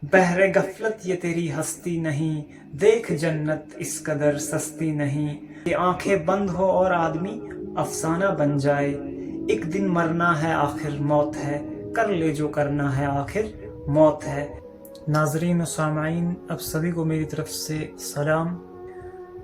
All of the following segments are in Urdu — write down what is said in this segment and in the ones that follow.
بہر غفلت یہ تیری ہستی نہیں، دیکھ جنت اس قدر سستی نہیں، کہ آنکھیں بند ہو اور آدمی افسانہ بن جائے، ایک دن مرنا ہے آخر موت ہے، کر لے جو کرنا ہے آخر موت ہے۔ ناظرین و سامعین، اب سبھی کو میری طرف سے سلام۔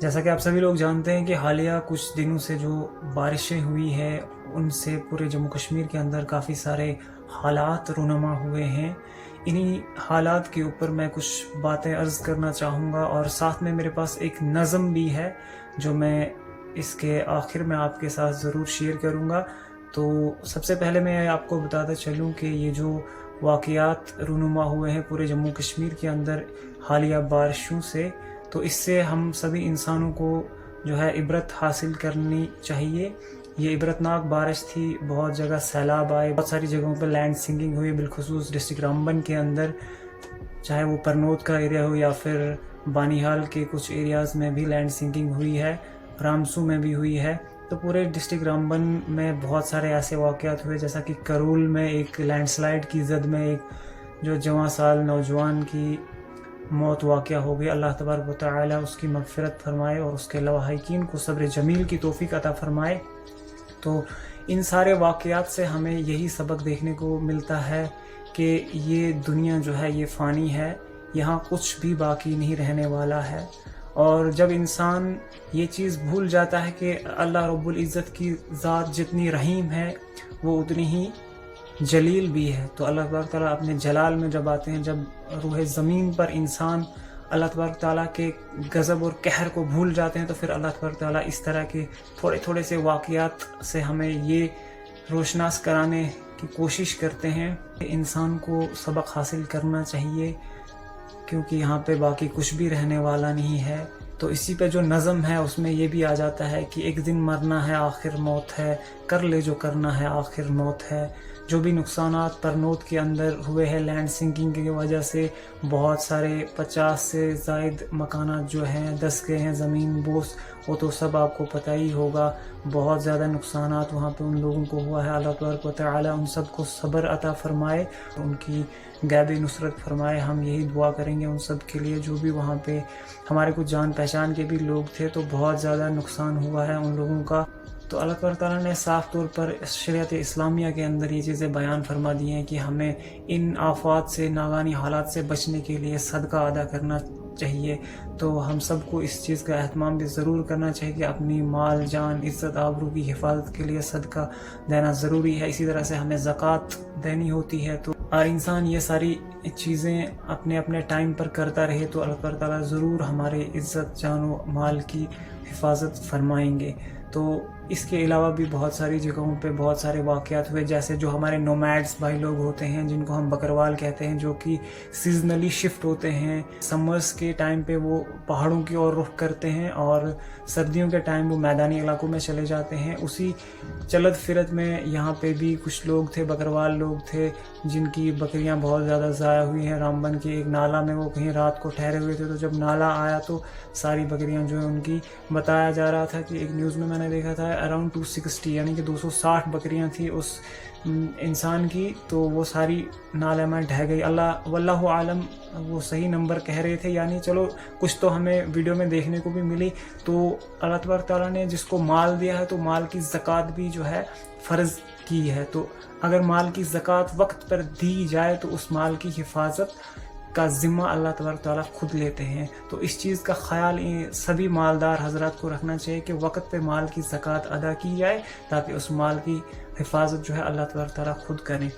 جیسا کہ آپ سبھی لوگ جانتے ہیں کہ حالیہ کچھ دنوں سے جو بارشیں ہوئی ہیں ان سے پورے جموں کشمیر کے اندر کافی سارے حالات رونما ہوئے ہیں۔ انہی حالات کے اوپر میں کچھ باتیں عرض کرنا چاہوں گا، اور ساتھ میں میرے پاس ایک نظم بھی ہے جو میں اس کے آخر میں آپ کے ساتھ ضرور شیئر کروں گا۔ تو سب سے پہلے میں آپ کو بتاتا چلوں کہ یہ جو واقعات رونما ہوئے ہیں پورے جموں کشمیر کے اندر حالیہ بارشوں سے، تو اس سے ہم سبھی انسانوں کو جو ہے عبرت حاصل کرنی چاہیے۔ یہ عبرتناک بارش تھی، بہت جگہ سیلاب آئے، بہت ساری جگہوں پہ لینڈ سنکنگ ہوئی، بالخصوص ڈسٹرکٹ رامبن کے اندر، چاہے وہ پرنود کا ایریا ہو یا پھر بانیہال کے کچھ ایریاز میں بھی لینڈ سنکنگ ہوئی ہے، رامسو میں بھی ہوئی ہے۔ تو پورے ڈسٹرکٹ رامبن میں بہت سارے ایسے واقعات ہوئے، جیسا کہ کرول میں ایک لینڈ سلائیڈ کی زد میں ایک جو 14 سال نوجوان کی موت واقعہ ہو گئی۔ اللہ تبارک و تعالیٰ اس کی مغفرت فرمائے اور اس کے لواحقین کو صبر جمیل کی توفیق عطا فرمائے۔ تو ان سارے واقعات سے ہمیں یہی سبق دیکھنے کو ملتا ہے کہ یہ دنیا جو ہے یہ فانی ہے، یہاں کچھ بھی باقی نہیں رہنے والا ہے۔ اور جب انسان یہ چیز بھول جاتا ہے کہ اللہ رب العزت کی ذات جتنی رحیم ہے وہ اتنی ہی جلیل بھی ہے، تو اللہ تبارک تعالیٰ اپنے جلال میں جب آتے ہیں، جب روح زمین پر انسان اللہ تبارک تعالیٰ کے غضب اور قہر کو بھول جاتے ہیں، تو پھر اللہ تبارک تعالیٰ اس طرح کے تھوڑے تھوڑے سے واقعات سے ہمیں یہ روشناس کرانے کی کوشش کرتے ہیں کہ انسان کو سبق حاصل کرنا چاہیے، کیونکہ یہاں پہ باقی کچھ بھی رہنے والا نہیں ہے۔ تو اسی پہ جو نظم ہے اس میں یہ بھی آ جاتا ہے کہ ایک دن مرنا ہے آخر موت ہے، کر لے جو کرنا ہے آخر موت ہے۔ جو بھی نقصانات پرنود کے اندر ہوئے ہیں لینڈ سنکنگ کی وجہ سے، بہت سارے 50 سے زائد مکانات جو ہیں دس گئے ہیں، زمین بوس، وہ تو سب آپ کو پتہ ہی ہوگا۔ بہت زیادہ نقصانات وہاں پہ ان لوگوں کو ہوا ہے۔ اللہ تبارک و تعالیٰ ان سب کو صبر عطا فرمائے، ان کی غیبی نصرت فرمائے۔ ہم یہی دعا کریں گے ان سب کے لیے۔ جو بھی وہاں پہ ہمارے کچھ جان پہچان کے بھی لوگ تھے، تو بہت زیادہ نقصان ہوا ہے ان لوگوں کا۔ تو اللہ تبارک تعالیٰ نے صاف طور پر شریعت اسلامیہ کے اندر یہ چیزیں بیان فرما دی ہیں کہ ہمیں ان آفات سے، ناگہانی حالات سے بچنے کے لیے صدقہ ادا کرنا چاہیے۔ تو ہم سب کو اس چیز کا اہتمام بھی ضرور کرنا چاہیے کہ اپنی مال، جان، عزت، آبرو کی حفاظت کے لیے صدقہ دینا ضروری ہے۔ اسی طرح سے ہمیں زکوٰۃ دینی ہوتی ہے، تو اور انسان یہ ساری چیزیں اپنے اپنے ٹائم پر کرتا رہے تو اللہ تعالیٰ ضرور ہمارے عزت، جان و مال کی حفاظت فرمائیں گے۔ تو اس کے علاوہ بھی بہت ساری جگہوں پہ بہت سارے واقعات ہوئے، جیسے جو ہمارے نومیڈس بھائی لوگ ہوتے ہیں جن کو ہم بکروال کہتے ہیں، جو کہ سیزنلی شفٹ ہوتے ہیں۔ سمرز کے ٹائم پہ وہ پہاڑوں کی اور رخ کرتے ہیں، اور سردیوں کے ٹائم وہ میدانی علاقوں میں چلے جاتے ہیں۔ اسی چلت فرت میں یہاں پہ بھی کچھ لوگ تھے، بکروال لوگ تھے، جن کی بکریاں بہت زیادہ ضائع ہوئی ہیں۔ رامبن کے ایک نالہ میں وہ کہیں رات کو ٹھہرے ہوئے تھے، تو جب نالہ آیا تو ساری بکریاں جو ہیں ان کی، بتایا جا رہا تھا کہ ایک نیوز میں نے دیکھا تھا اراؤنڈ 260 یعنی کہ 260 بکریاں تھیں اس انسان کی، تو وہ ساری نالے میں ڈھہ گئی۔ اللہ واللہ عالم وہ صحیح نمبر کہہ رہے تھے، یعنی چلو کچھ تو ہمیں ویڈیو میں دیکھنے کو بھی ملی۔ تو اللہ تبارک تعالیٰ نے جس کو مال دیا ہے تو مال کی زکوٰۃ بھی جو ہے فرض کی ہے، تو اگر مال کی زکوٰۃ وقت پر دی جائے تو اس مال کی حفاظت کا ذمہ اللہ تبارک تعالیٰ خود لیتے ہیں۔ تو اس چیز کا خیال سبھی مالدار حضرات کو رکھنا چاہیے کہ وقت پہ مال کی زکوٰۃ ادا کی جائے، تاکہ اس مال کی حفاظت جو ہے اللہ تبارک تعالیٰ خود کریں۔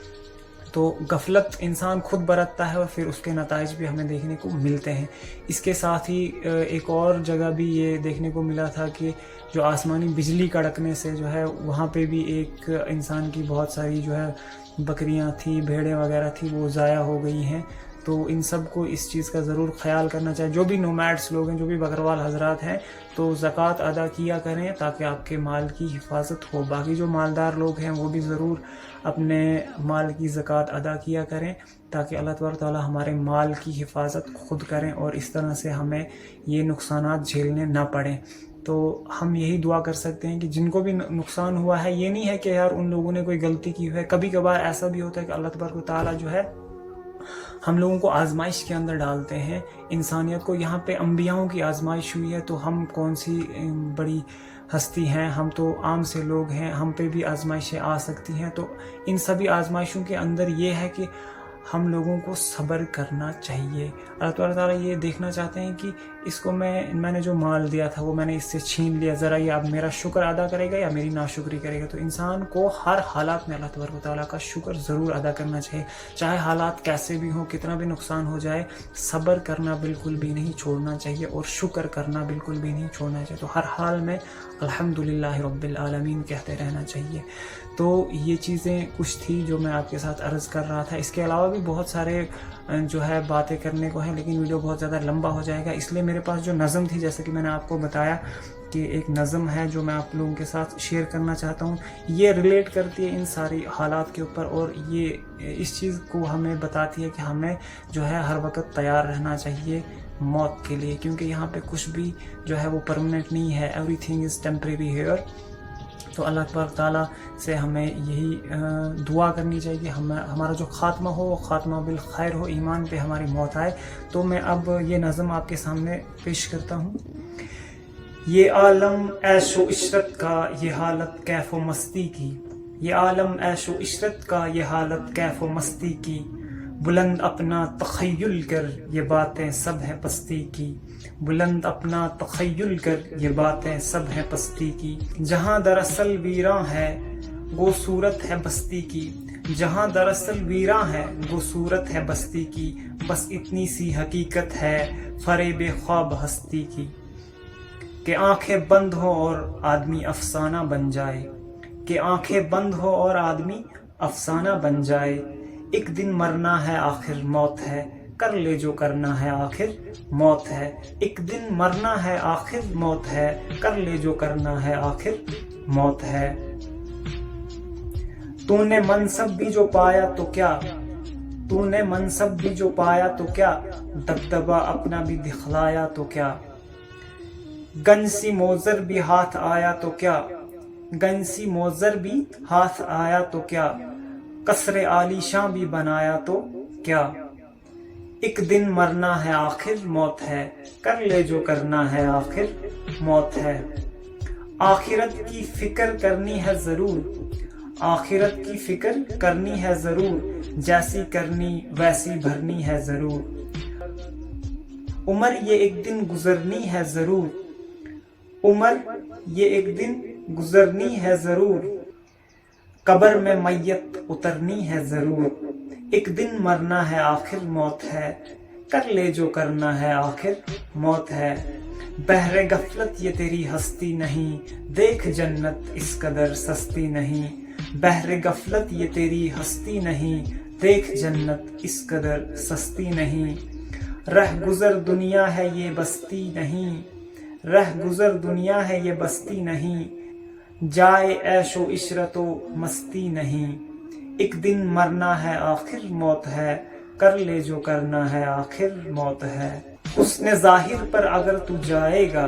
تو غفلت انسان خود برتتا ہے اور پھر اس کے نتائج بھی ہمیں دیکھنے کو ملتے ہیں۔ اس کے ساتھ ہی ایک اور جگہ بھی یہ دیکھنے کو ملا تھا کہ جو آسمانی بجلی کڑکنے سے جو ہے وہاں پہ بھی ایک انسان کی بہت ساری جو ہے بکریاں تھیں، بھیڑیں وغیرہ تھیں، وہ ضائع ہو گئی ہیں۔ تو ان سب کو اس چیز کا ضرور خیال کرنا چاہیے۔ جو بھی نومیڈس لوگ ہیں، جو بھی بکروال حضرات ہیں، تو زکوٰۃ ادا کیا کریں تاکہ آپ کے مال کی حفاظت ہو۔ باقی جو مالدار لوگ ہیں وہ بھی ضرور اپنے مال کی زکوٰۃ ادا کیا کریں، تاکہ اللہ تبارک تعالیٰ ہمارے مال کی حفاظت خود کریں اور اس طرح سے ہمیں یہ نقصانات جھیلنے نہ پڑیں۔ تو ہم یہی دعا کر سکتے ہیں کہ جن کو بھی نقصان ہوا ہے، یہ نہیں ہے کہ یار ان لوگوں نے کوئی غلطی کی ہے، کبھی کبھار ایسا بھی ہوتا ہے کہ اللہ تبارک تعالیٰ جو ہے ہم لوگوں کو آزمائش کے اندر ڈالتے ہیں، انسانیت کو۔ یہاں پہ انبیاؤں کی آزمائش ہوئی ہے، تو ہم کون سی بڑی ہستی ہیں، ہم تو عام سے لوگ ہیں، ہم پہ بھی آزمائشیں آ سکتی ہیں۔ تو ان سبھی آزمائشوں کے اندر یہ ہے کہ ہم لوگوں کو صبر کرنا چاہیے۔ اللہ تعالیٰ یہ دیکھنا چاہتے ہیں کہ اس کو میں نے جو مال دیا تھا وہ میں نے اس سے چھین لیا، ذرا یہ اب میرا شکر ادا کرے گا یا میری ناشکری کرے گا۔ تو انسان کو ہر حالات میں اللہ تعالیٰ کا شکر ضرور ادا کرنا چاہیے، چاہے حالات کیسے بھی ہوں، کتنا بھی نقصان ہو جائے، صبر کرنا بالکل بھی نہیں چھوڑنا چاہیے اور شکر کرنا بالکل بھی نہیں چھوڑنا چاہیے۔ تو ہر حال میں الحمدللہ رب العالمین کہتے رہنا چاہیے۔ تو یہ چیزیں کچھ تھی جو میں آپ کے ساتھ عرض کر رہا تھا۔ اس کے علاوہ بھی بہت سارے جو ہے باتیں کرنے کو ہیں، لیکن ویڈیو بہت زیادہ لمبا ہو جائے گا، اس لیے میرے پاس جو نظم تھی، جیسے کہ میں نے آپ کو بتایا کہ ایک نظم ہے جو میں آپ لوگوں کے ساتھ شیئر کرنا چاہتا ہوں۔ یہ ریلیٹ کرتی ہے ان ساری حالات کے اوپر، اور یہ اس چیز کو ہمیں بتاتی ہے کہ ہمیں جو ہے ہر وقت تیار رہنا چاہیے موت کے لیے، کیونکہ یہاں پہ کچھ بھی جو ہے وہ پرماننٹ نہیں ہے، everything is temporary here. تو اللہ تعالیٰ سے ہمیں یہی دعا کرنی چاہیے کہ ہمارا جو خاتمہ ہو وہ خاتمہ بالخیر ہو، ایمان پہ ہماری موت آئے۔ تو میں اب یہ نظم آپ کے سامنے پیش کرتا ہوں۔ یہ عالم عیش و عشرت کا، یہ حالت کیف و مستی کی، یہ عالم عیش و عشرت کا، یہ حالت کیف و مستی کی، بلند اپنا تخیل کر یہ باتیں سب ہیں پستی کی، بلند اپنا تخیل کر یہ باتیں سب ہیں پستی کی، جہاں دراصل ویراں ہے وہ صورت ہے بستی کی، جہاں دراصل ویراں ہے وہ صورت ہے بستی کی، بس اتنی سی حقیقت ہے فریب خواب ہستی کی، کہ آنکھیں بند ہو اور آدمی افسانہ بن جائے، کہ آنکھیں بند ہو اور آدمی افسانہ بن جائے، ایک دن مرنا ہے آخر موت ہے، کر لے جو کرنا ہے آخر موت ہے، ایک دن مرنا ہے آخر موت ہے، کر لے جو کرنا ہے آخر موت ہے۔ تو نے منصب بھی جو پایا تو کیا، تو نے منصب بھی جو پایا تو کیا، دبدبہ اپنا بھی دکھلایا تو کیا، گن سی موزر بھی ہاتھ آیا تو کیا، گن سی موزر بھی ہاتھ آیا تو کیا، قصر عالیشاں بھی بنایا تو کیا، ایک دن مرنا ہے آخر موت ہے، کر لے جو کرنا ہے آخر موت ہے۔ آخرت کی فکر کرنی ہے ضرور، آخرت کی فکر کرنی ہے ضرور، جیسی کرنی ویسی بھرنی ہے ضرور، عمر یہ ایک دن گزرنی ہے ضرور، عمر یہ ایک دن گزرنی ہے ضرور، قبر میں میت اترنی ہے ضرور، ایک دن مرنا ہے آخر موت ہے، کر لے جو کرنا ہے آخر موت ہے۔ بحر غفلت یہ تیری ہستی نہیں، دیکھ جنت اس قدر سستی نہیں، بحر غفلت یہ تیری ہستی نہیں، دیکھ جنت اس قدر سستی نہیں، رہ گزر دنیا ہے یہ بستی نہیں، رہ گزر دنیا ہے یہ بستی نہیں، جائے عیش و عشرت و مستی نہیں، ایک دن مرنا ہے آخر موت ہے، کر لے جو کرنا ہے آخر موت ہے۔ حسن ظاہر پر اگر تو جائے گا،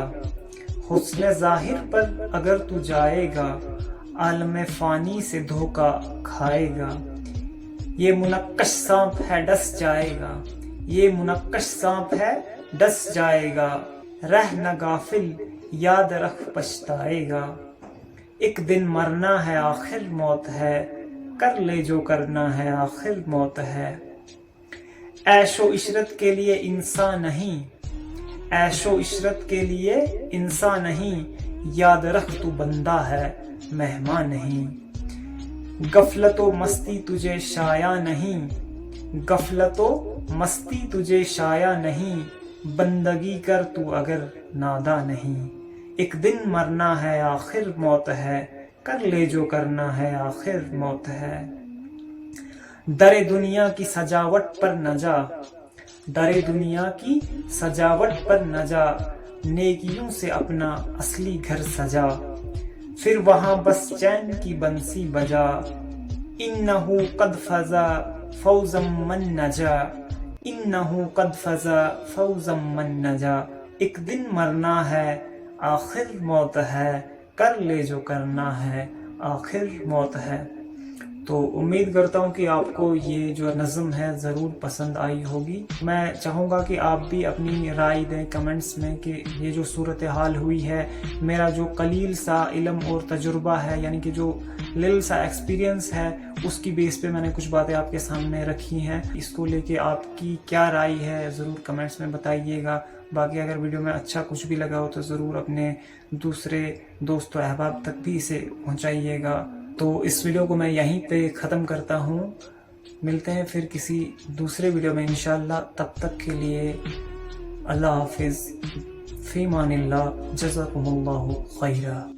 حسن ظاہر پر اگر تو جائے گا، عالم فانی سے دھوکا کھائے گا، یہ منقش سانپ ہے ڈس جائے گا، یہ منقش سانپ ہے ڈس جائے گا، رہ نہ غافل یاد رکھ پچھتائے گا، ایک دن مرنا ہے آخر موت ہے، کر لے جو کرنا ہے آخر موت ہے۔ عیش و عشرت کے لیے انسان نہیں، عیش و عشرت کے لیے انسان نہیں، یاد رکھ تو بندہ ہے مہمان نہیں، غفلت و مستی تجھے شایع نہیں، غفلت و مستی تجھے شایع نہیں، بندگی کر تو اگر ناداں نہیں، ایک دن مرنا ہے آخر موت ہے، کر لے جو کرنا ہے آخر موت ہے۔ در دنیا کی سجاوٹ پر نہ جا، در دنیا کی سجاوٹ پر نہ جا، نیکیوں سے اپنا اصلی گھر سجا، پھر وہاں بس چین کی بنسی بجا، انہو قد فزا فوزا من نجا، انہو قد فزا فوزا من نجا، ایک دن مرنا ہے آخر موت ہے، کر لے جو کرنا ہے آخر موت ہے۔ تو امید کرتا ہوں کہ آپ کو یہ جو نظم ہے ضرور پسند آئی ہوگی. میں چاہوں گا کہ آپ بھی اپنی رائے دیں کمنٹس میں کہ یہ جو صورتحال ہوئی ہے، میرا جو قلیل سا علم اور تجربہ ہے، یعنی کہ جو لل سا ایکسپیرینس ہے، اس کی بیس پہ میں نے کچھ باتیں آپ کے سامنے رکھی ہیں. اس کو لے کے آپ کی کیا رائے ہے ضرور کمنٹس میں بتائیے گا. باقی اگر ویڈیو میں اچھا کچھ بھی لگا ہو تو ضرور اپنے دوسرے دوست و احباب تک بھی اسے پہنچائیے گا. تو اس ویڈیو کو میں یہیں پہ ختم کرتا ہوں. ملتے ہیں پھر کسی دوسرے ویڈیو میں انشاءاللہ. تب تک کے لیے اللہ حافظ. فی امان اللہ. جزاکم اللہ خیرہ.